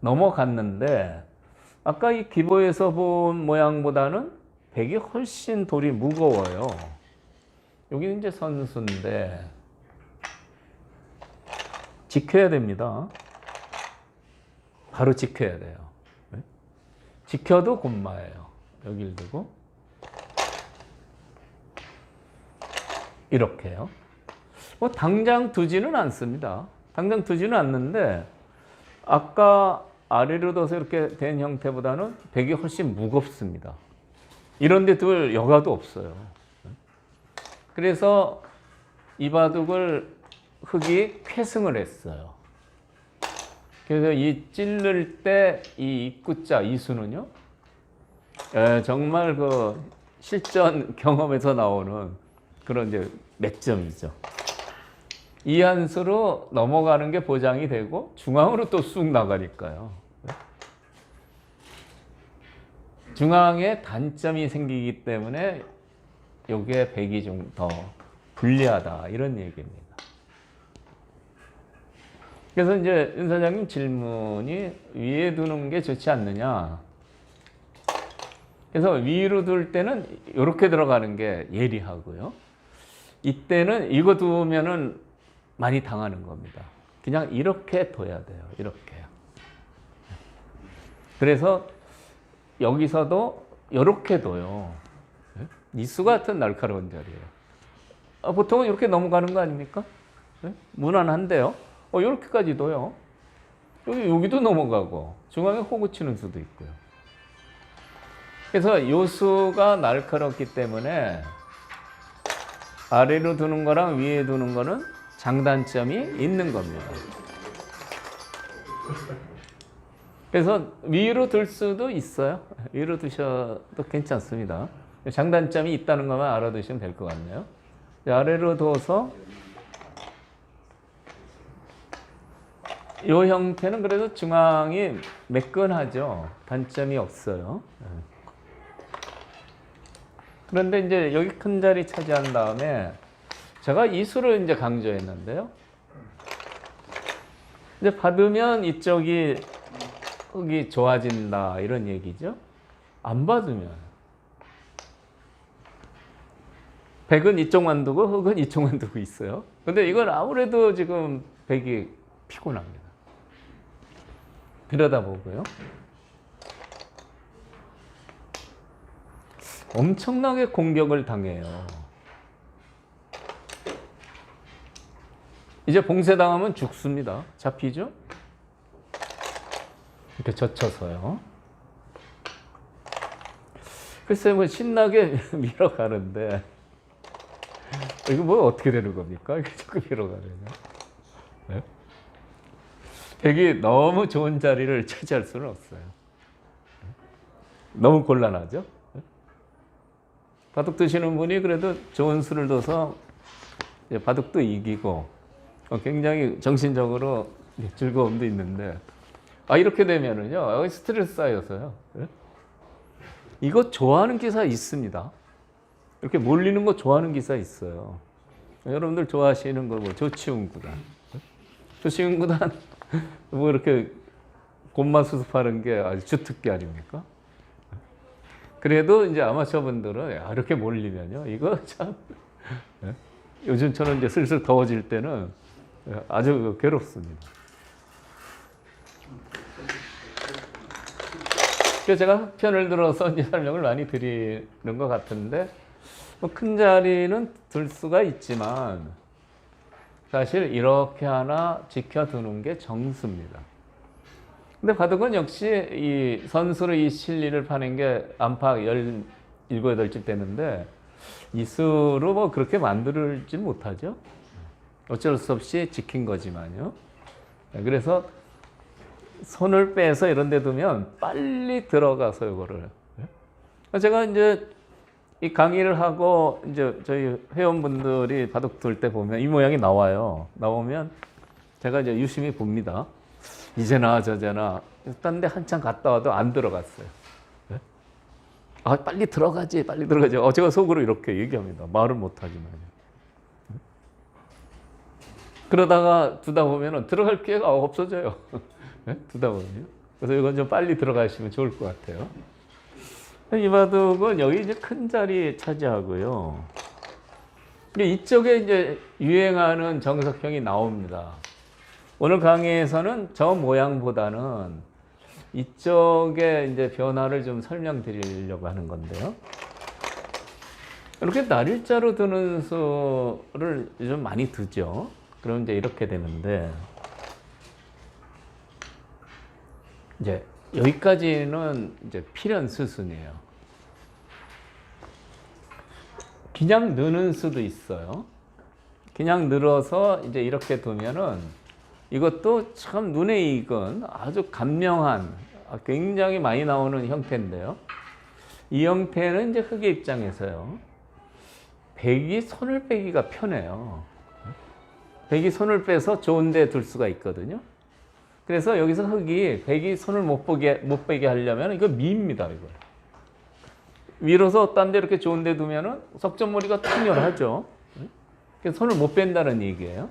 넘어갔는데 아까 이 기보에서 본 모양보다는 백이 훨씬 돌이 무거워요. 여기는 이제 선수인데 지켜야 됩니다. 바로 지켜야 돼요. 지켜도 곤마예요. 여기를 두고 이렇게요. 뭐 당장 두지는 않습니다. 당장 두지는 않는데 아까 아래로 둬서 이렇게 된 형태보다는 백이 훨씬 무겁습니다. 이런 데 둘 여가도 없어요. 그래서 이 바둑을 흑이 쾌승을 했어요. 그래서 이 찌를 때 이 입구자 이수는요, 정말 그 실전 경험에서 나오는 그런 이제 맥점이죠. 이 한 수로 넘어가는 게 보장이 되고 중앙으로 또 쑥 나가니까요. 중앙에 단점이 생기기 때문에 이게 백이 좀 더 불리하다 이런 얘기입니다. 그래서 이제 윤 사장님 질문이 위에 두는 게 좋지 않느냐. 그래서 위로 둘 때는 이렇게 들어가는 게 예리하고요. 이때는 이거 두면은 많이 당하는 겁니다. 그냥 이렇게 둬야 돼요. 이렇게요. 그래서 여기서도 이렇게 둬요. 이수 같은 날카로운 자리예요. 보통은 이렇게 넘어가는 거 아닙니까? 무난한데요. 이렇게까지 둬요. 여기도 넘어가고 중앙에 호구 치는 수도 있고요. 그래서 요 수가 날카롭기 때문에 아래로 두는 거랑 위에 두는 거는 장단점이 있는 겁니다. 그래서 위로 둘 수도 있어요. 위로 두셔도 괜찮습니다. 장단점이 있다는 것만 알아두시면 될 것 같네요. 아래로 둬서 이 형태는 그래도 중앙이 매끈하죠. 단점이 없어요. 그런데 이제 여기 큰 자리 차지한 다음에 제가 이 수를 이제 강조했는데요. 이제 받으면 이쪽이 흑이 좋아진다 이런 얘기죠. 안 받으면 백은 이쪽만 두고 흑은 이쪽만 두고 있어요. 근데 이건 아무래도 지금 백이 피곤합니다. 들여다보고요. 엄청나게 공격을 당해요. 이제 봉쇄당하면 죽습니다. 잡히죠? 이렇게 젖혀서요. 글쎄 뭐 신나게 밀어가는데 이거 뭐 어떻게 되는 겁니까? 이게 자꾸 밀어가네요. 네? 백이 너무 좋은 자리를 차지할 수는 없어요. 너무 곤란하죠? 바둑 두시는 분이 그래도 좋은 수를 둬서 바둑도 이기고 굉장히 정신적으로 즐거움도 있는데 이렇게 되면은요 스트레스 쌓여서요. 이거 좋아하는 기사 있습니다. 이렇게 몰리는 거 좋아하는 기사 있어요. 여러분들 좋아하시는 거 뭐 조치훈 구단. 조치훈 구단 뭐 이렇게 곤마 수습하는 게 아주 주특기 아닙니까? 그래도 이제 아마추어 분들은 이렇게 몰리면요. 이거 참 요즘처럼 이제 슬슬 더워질 때는 아주 괴롭습니다. 그래서 제가 편을 들어서 이제 설명을 많이 드리는 것 같은데 뭐 큰 자리는 둘 수가 있지만 사실 이렇게 하나 지켜두는 게 정수입니다. 근데 바둑은 역시 이 선수로 이 실리를 파는 게 안팎 17, 18집 되는데 이 수로 뭐 그렇게 만들지 못하죠. 어쩔 수 없이 지킨 거지만요. 그래서 손을 빼서 이런 데 두면 빨리 들어가서 이거를. 제가 이제 이 강의를 하고 이제 저희 회원분들이 바둑 둘 때 보면 이 모양이 나와요. 나오면 제가 이제 유심히 봅니다. 이제나 저제나 딴 데 한참 갔다 와도 안 들어갔어요. 빨리 들어가지, 빨리 들어가지. 제가 속으로 이렇게 얘기합니다. 말은 못하지만요. 그러다가 두다 보면 들어갈 기회가 없어져요. 두다 보면요. 그래서 이건 좀 빨리 들어가시면 좋을 것 같아요. 이 바둑은 여기 이제 큰 자리 차지하고요. 이쪽에 이제 유행하는 정석형이 나옵니다. 오늘 강의에서는 저 모양보다는 이쪽에 이제 변화를 좀 설명드리려고 하는 건데요. 이렇게 날일자로 드는 수를 좀 많이 두죠. 그럼 이제 이렇게 되는데, 이제 여기까지는 이제 필연 수순이에요. 그냥 느는 수도 있어요. 그냥 늘어서 이제 이렇게 두면은 이것도 참 눈에 익은 아주 간명한 굉장히 많이 나오는 형태인데요. 이 형태는 이제 흑의 입장에서요. 백이 손을 빼기가 편해요. 백이 손을 빼서 좋은 데 둘 수가 있거든요. 그래서 여기서 흑이 백이 손을 못 빼게 하려면 이거 미입니다. 이거 밀어서 딴 데 이렇게 좋은 데 두면은 석전머리가 통렬하죠. 그래서 손을 못 뺀다는 얘기예요.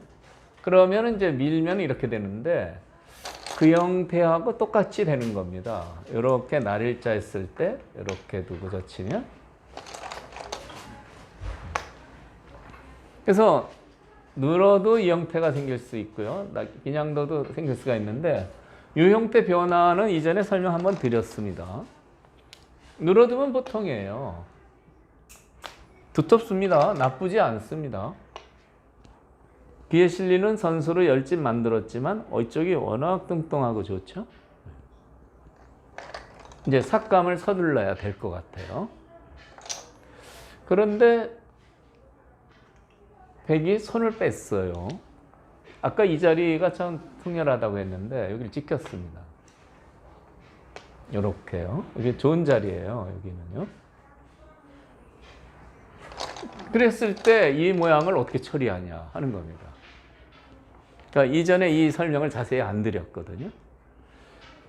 그러면 이제 밀면 이렇게 되는데 그 형태하고 똑같이 되는 겁니다. 이렇게 날일자 했을 때 이렇게 두고 젖히면, 그래서 늘어도 이 형태가 생길 수 있고요. 그냥 둬도 생길 수가 있는데 이 형태 변화는 이전에 설명 한번 드렸습니다. 늘어두면 보통이에요. 두텁습니다. 나쁘지 않습니다. 귀에 실리는 선수로 열집 만들었지만 이쪽이 워낙 뚱뚱하고 좋죠. 이제 삭감을 서둘러야 될 것 같아요. 그런데 백이 손을 뺐어요. 아까 이 자리가 참 통렬하다고 했는데 여기를 찍혔습니다. 이렇게요. 이게 좋은 자리예요. 여기는요. 그랬을 때 이 모양을 어떻게 처리하냐 하는 겁니다. 그러니까 이전에 이 설명을 자세히 안 드렸거든요.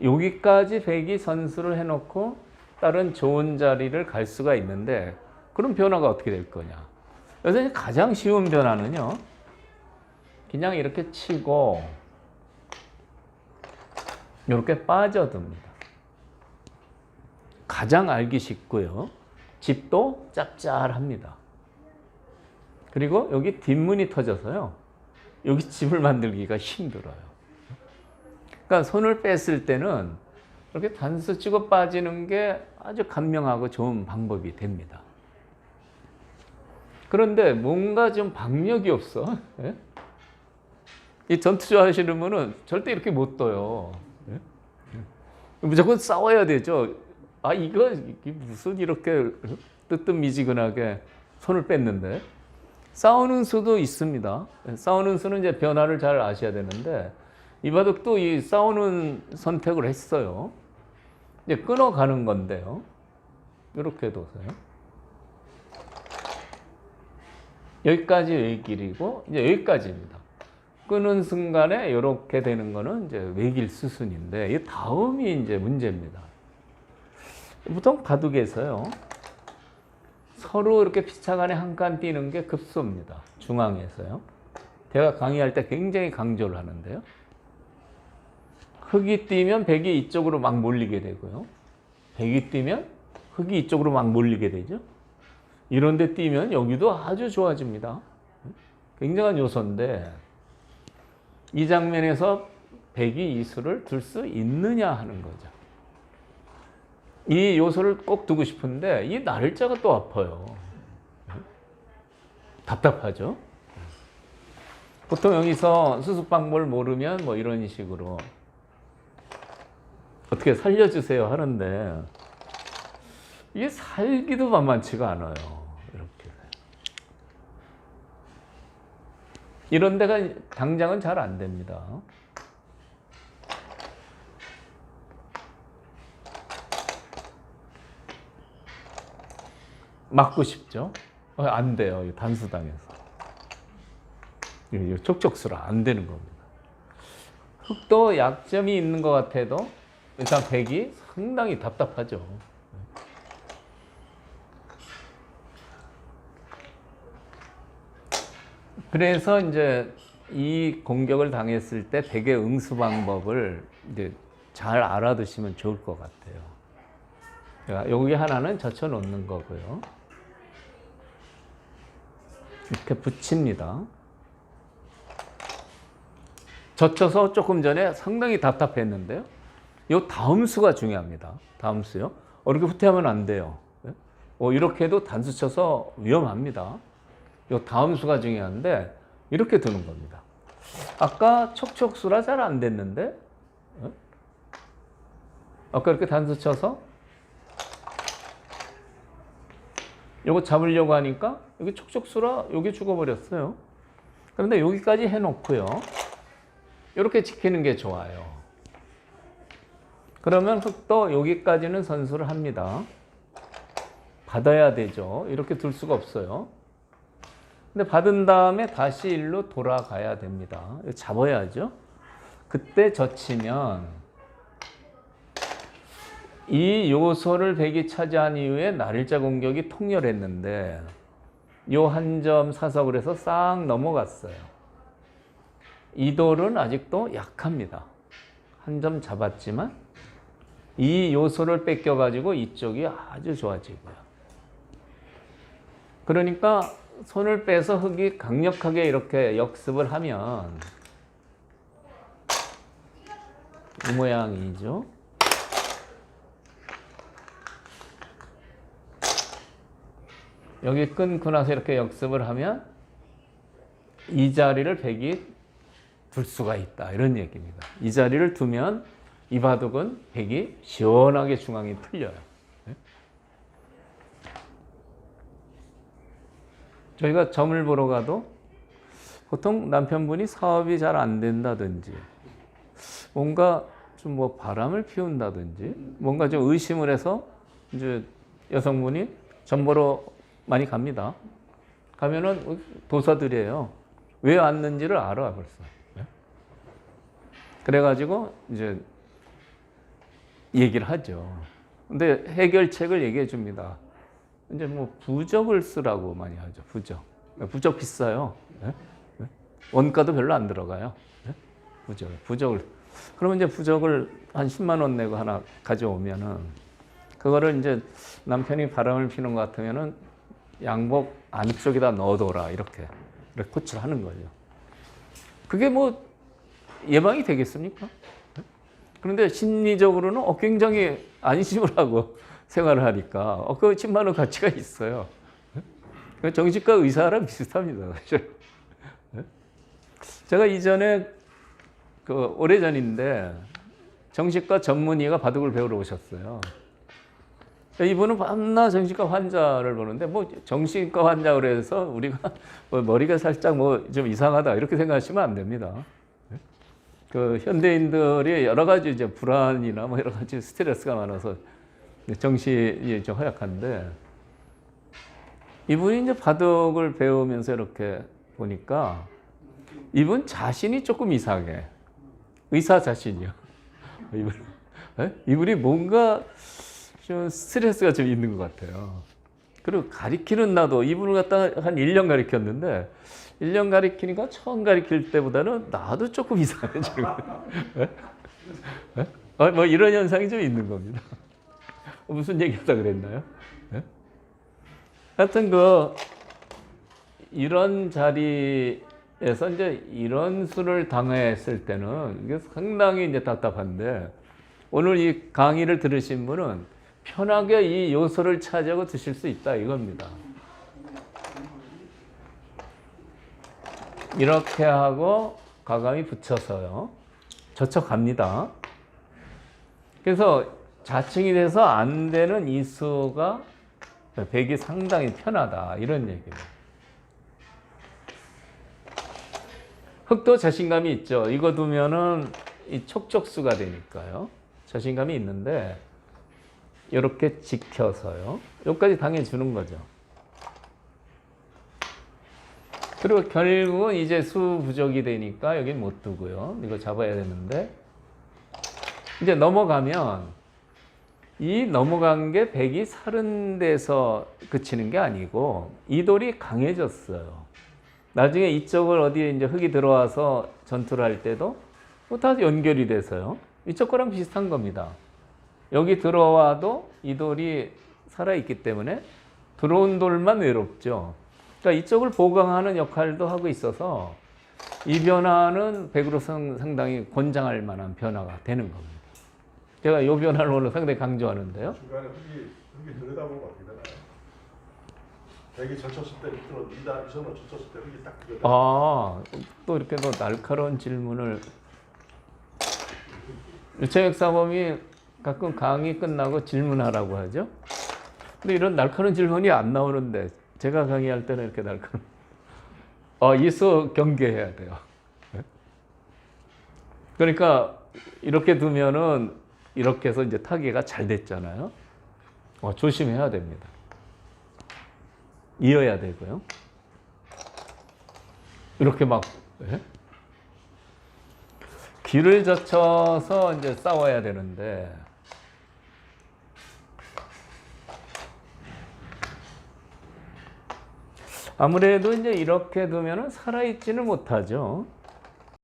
여기까지 백이 선수를 해놓고 다른 좋은 자리를 갈 수가 있는데 그럼 변화가 어떻게 될 거냐. 그래서 가장 쉬운 변화는요. 그냥 이렇게 치고 이렇게 빠져듭니다. 가장 알기 쉽고요. 집도 짭짤합니다. 그리고 여기 뒷문이 터져서요. 여기 집을 만들기가 힘들어요. 그러니까 손을 뺐을 때는 이렇게 단수 치고 빠지는 게 아주 간명하고 좋은 방법이 됩니다. 그런데 뭔가 좀 박력이 없어. 예? 이 전투 좋아하시는 분은 절대 이렇게 못 둬요. 예? 무조건 싸워야 되죠. 이거 무슨 이렇게 뜨뜻미지근하게 손을 뺐는데. 싸우는 수도 있습니다. 싸우는 수는 이제 변화를 잘 아셔야 되는데 이 바둑도 이 싸우는 선택을 했어요. 이제 끊어가는 건데요. 이렇게 둬서요. 여기까지 외길이고 이제 여기까지입니다. 끄는 순간에 이렇게 되는 거는 이제 외길 수순인데 이 다음이 이제 문제입니다. 보통 바둑에서요. 서로 이렇게 피차간에 한 칸 뛰는 게 급소입니다. 중앙에서요. 제가 강의할 때 굉장히 강조를 하는데요. 흑이 뛰면 백이 이쪽으로 막 몰리게 되고요. 백이 뛰면 흑이 이쪽으로 막 몰리게 되죠. 이런 데 뛰면 여기도 아주 좋아집니다. 굉장한 요소인데 이 장면에서 백이 이 수를 둘 수 있느냐 하는 거죠. 이 요소를 꼭 두고 싶은데 이 날일자가 또 아파요. 답답하죠. 보통 여기서 수습 방법을 모르면 뭐 이런 식으로 어떻게 살려주세요 하는데 이게 살기도 만만치가 않아요. 이렇게. 이런 데가 당장은 잘 안 됩니다. 맞고 싶죠? 안 돼요. 단수당해서. 촉촉수라 안 되는 겁니다. 흑도 약점이 있는 것 같아도 일단 백이 상당히 답답하죠. 그래서 이제 이 공격을 당했을 때 백의 응수 방법을 이제 잘 알아두시면 좋을 것 같아요. 그러니까 여기 하나는 젖혀 놓는 거고요. 이렇게 붙입니다. 젖혀서 조금 전에 상당히 답답했는데요. 이 다음 수가 중요합니다. 다음 수요. 이렇게 후퇴하면 안 돼요. 이렇게 해도 단수 쳐서 위험합니다. 이 다음 수가 중요한데 이렇게 두는 겁니다. 아까 촉촉수라 잘 안 됐는데 아까 이렇게 단수 쳐서 이거 잡으려고 하니까 여기 촉촉수라 여기 죽어버렸어요. 그런데 여기까지 해놓고요. 이렇게 지키는 게 좋아요. 그러면 흑도 여기까지는 선수를 합니다. 받아야 되죠. 이렇게 둘 수가 없어요. 근데 받은 다음에 다시 일로 돌아가야 됩니다. 잡아야죠. 그때 젖히면 이 요소를 백이 차지한 이후에 날일자 공격이 통렬했는데 요 한 점 사석을 해서 싹 넘어갔어요. 이 돌은 아직도 약합니다. 한 점 잡았지만 이 요소를 뺏겨가지고 이쪽이 아주 좋아지고요. 그러니까 손을 빼서 흙이 강력하게 이렇게 역습을 하면 이 모양이죠. 여기 끊고 나서 이렇게 역습을 하면 이 자리를 백이 둘 수가 있다. 이런 얘기입니다. 이 자리를 두면 이 바둑은 백이 시원하게 중앙이 풀려요. 저희가 점을 보러 가도 보통 남편분이 사업이 잘 안 된다든지 뭔가 좀 뭐 바람을 피운다든지 뭔가 좀 의심을 해서 이제 여성분이 점 보러 많이 갑니다. 가면은 도사들이에요. 왜 왔는지를 알아 벌써. 그래가지고 이제 얘기를 하죠. 근데 해결책을 얘기해 줍니다. 이제 뭐 부적을 쓰라고 많이 하죠. 부적. 부적 비싸요. 원가도 별로 안 들어가요. 부적을. 그러면 이제 부적을 한 10만 원 내고 하나 가져오면은 그거를 이제 남편이 바람을 피는 것 같으면은 양복 안쪽에다 넣어둬라 이렇게 코치를 하는 거죠. 그게 뭐 예방이 되겠습니까? 그런데 심리적으로는 굉장히 안심을 하고 생활을 하니까 그 10만 원 가치가 있어요. 정신과 의사랑 비슷합니다. 제가 이전에 오래전인데 정신과 전문의가 바둑을 배우러 오셨어요. 이분은 밤낮 정신과 환자를 보는데 뭐 정신과 환자로 해서 우리가 뭐 머리가 살짝 뭐 좀 이상하다 이렇게 생각하시면 안 됩니다. 현대인들이 여러 가지 이제 불안이나 뭐 여러 가지 스트레스가 많아서 정신이 좀 허약한데 이분이 이제 바둑을 배우면서 이렇게 보니까 이분 자신이 조금 이상해. 의사 자신이요. 이분이 뭔가 좀 스트레스가 좀 있는 것 같아요. 그리고 가리키는 나도 이분을 갖다가 한 1년 가리켰는데 1년 가리키니까 처음 가리킬 때보다는 나도 조금 이상해지는 거예요. 뭐 이런 현상이 좀 있는 겁니다. 무슨 얘기하다 그랬나요? 하여튼 이런 자리에서 이제 이런 수를 당했을 때는 이게 상당히 이제 답답한데 오늘 이 강의를 들으신 분은 편하게 이 요소를 차지하고 드실 수 있다 이겁니다. 이렇게 하고 과감히 붙여서요. 젖혀갑니다. 그래서 자칭이 돼서 안 되는 이 수가 백이 상당히 편하다 이런 얘기예요. 흑도 자신감이 있죠. 이거 두면은 이 촉촉수가 되니까요. 자신감이 있는데 이렇게 지켜서요. 여기까지 당해주는 거죠. 그리고 결국은 이제 수 부족이 되니까 여긴 못 두고요. 이거 잡아야 되는데 이제 넘어가면 이 넘어간 게 백이 사른 데서 그치는 게 아니고 이 돌이 강해졌어요. 나중에 이쪽을 어디에 이제 흙이 들어와서 전투를 할 때도 뭐 다 연결이 돼서요. 이쪽 거랑 비슷한 겁니다. 여기 들어와도 이 돌이 살아있기 때문에 들어온 돌만 외롭죠. 그러니까 이쪽을 보강하는 역할도 하고 있어서 이 변화는 백으로서는 상당히 권장할 만한 변화가 되는 겁니다. 제가 이 변화를 오늘 상당히 강조하는데요. 중간에 흙이 들여다보는 것 같긴 하나요? 백이 젖혔을 때 밑으로 이선으로 젖혔을 때 흙이 딱 들여다. 또 이렇게 또 날카로운 질문을 유채혁 사범이 가끔 강의 끝나고 질문하라고 하죠. 근데 이런 날카로운 질문이 안 나오는데 제가 강의할 때는 이렇게 날카로운. 이수 경계해야 돼요. 그러니까 이렇게 두면은 이렇게 해서 이제 타개가 잘 됐잖아요. 조심해야 됩니다. 이어야 되고요. 이렇게 막 길을 젖혀서 이제 싸워야 되는데 아무래도 이제 이렇게 두면은 살아있지는 못하죠.